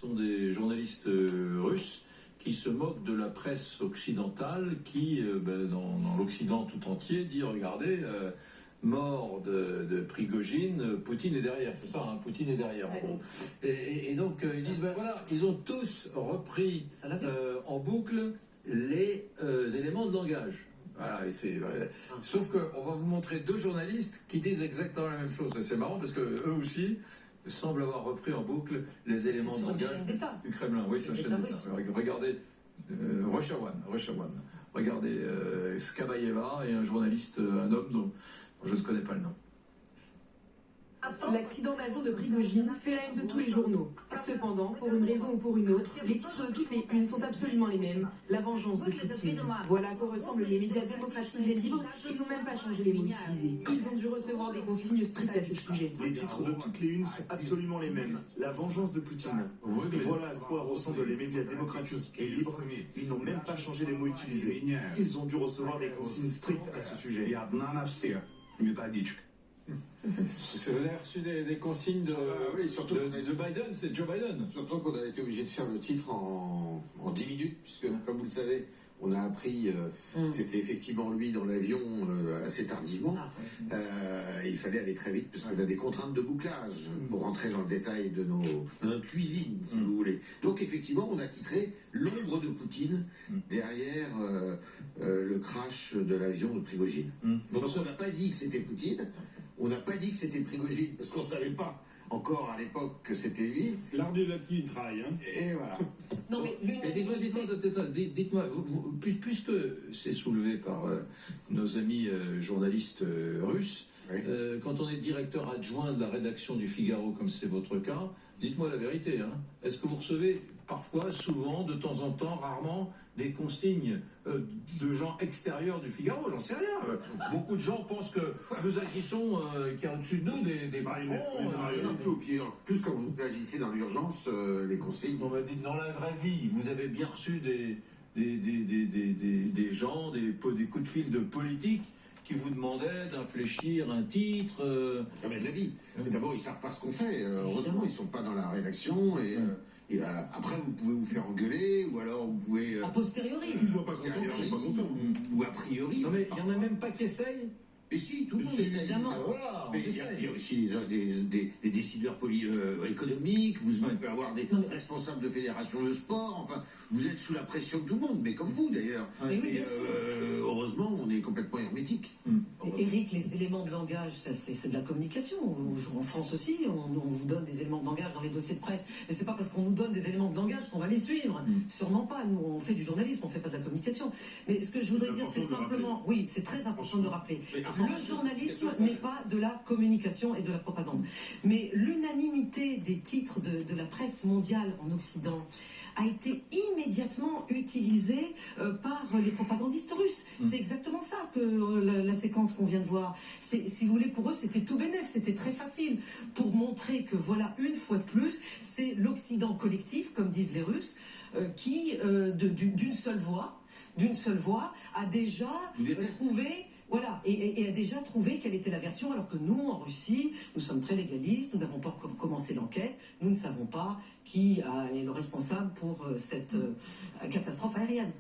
Ce sont des journalistes russes qui se moquent de la presse occidentale qui, dans l'Occident tout entier, dit regardez, mort de Prigojine, Poutine est derrière, c'est ça, hein, Poutine est derrière. Bon. Et donc ils disent voilà, ils ont tous repris en boucle les éléments de langage. Voilà, sauf qu'on va vous montrer deux journalistes qui disent exactement la même chose. C'est marrant parce que eux aussi semblent avoir repris en boucle les éléments de langage du Kremlin. Oui, c'est une chaîne d'État. Regardez Rochawan. Regardez Skabayeva et un journaliste, un homme dont je ne connais pas le nom. L'accident d'avion de Prigojine fait la une de tous les journaux. Cependant, pour une raison ou pour une autre, les titres de toutes les unes sont absolument les mêmes. La vengeance de Poutine. Voilà à quoi ressemblent les médias démocratiques et libres. Ils n'ont même pas changé les mots utilisés. Ils ont dû recevoir des consignes strictes à ce sujet. Les titres de toutes les unes sont absolument les mêmes. La vengeance de Poutine. Voilà à quoi ressemblent les médias démocratiques et libres. Ils n'ont même pas changé les mots utilisés. Ils ont dû recevoir des consignes strictes à ce sujet. Vous avez reçu des consignes de Biden, c'est Joe Biden. Surtout qu'on a été obligé de faire le titre en 10 minutes, puisque comme vous le savez, on a appris, c'était effectivement lui dans l'avion assez tardivement. Il fallait aller très vite, parce qu'on a des contraintes de bouclage, pour rentrer dans le détail de notre cuisine, si vous voulez. Donc effectivement, on a titré l'ombre de Poutine derrière le crash de l'avion de Prigojine. Donc on n'a pas dit que c'était Poutine. On n'a pas dit que c'était Prigojine, parce qu'on ne savait pas encore à l'époque que c'était lui. L'art du latin travaille, hein. Et voilà. Non, mais dites-moi, puisque c'est soulevé par nos amis journalistes russes, quand on est directeur adjoint de la rédaction du Figaro, comme c'est votre cas, dites-moi la vérité, hein. Est-ce que vous recevez parfois, souvent, de temps en temps, rarement, des consignes de gens extérieurs du Figaro? J'en sais rien. Beaucoup de gens pensent que nous agissons, qu'il y a au-dessus de nous des patrons. Plus quand vous agissez dans l'urgence, les consignes. On m'a dit, dans la vraie vie, vous avez bien reçu des gens, des coups de fil de politique qui vous demandaient d'infléchir un titre. Mais de la vie. D'abord, ils ne savent pas ce qu'on fait. Heureusement, ils ne sont pas dans la rédaction. Et après, vous pouvez vous faire engueuler, ou alors vous pouvez... a posteriori. Ou a priori. Non, mais il n'y en a même pas qui essayent. Mais si, tout le monde essaye. Évidemment. Voilà, Mais il y a aussi des décideurs économiques, vous pouvez avoir des responsables de fédérations de sport, enfin, vous êtes sous la pression de tout le monde, mais comme vous d'ailleurs. Heureusement, on est complètement hermétique. Eric, les éléments de langage, c'est de la communication. En France aussi, on vous donne des éléments de langage dans les dossiers de presse, mais c'est pas parce qu'on nous donne des éléments de langage qu'on va les suivre. Sûrement pas. Nous, on fait du journalisme, on fait pas de la communication. Mais ce que je voudrais dire, c'est simplement, oui, c'est très important de rappeler. Le journalisme n'est pas de la communication et de la propagande. Mais l'unanimité des titres de la presse mondiale en Occident a été immédiatement utilisée par les propagandistes russes. C'est exactement ça que la séquence qu'on vient de voir. Si vous voulez, pour eux, c'était tout bénef, c'était très facile pour montrer que, voilà, une fois de plus, c'est l'Occident collectif, comme disent les Russes, qui, d'une seule voix, a déjà trouvé... Voilà, et a déjà trouvé quelle était la version, alors que nous, en Russie, nous sommes très légalistes, nous n'avons pas commencé l'enquête, nous ne savons pas qui est le responsable pour cette catastrophe aérienne.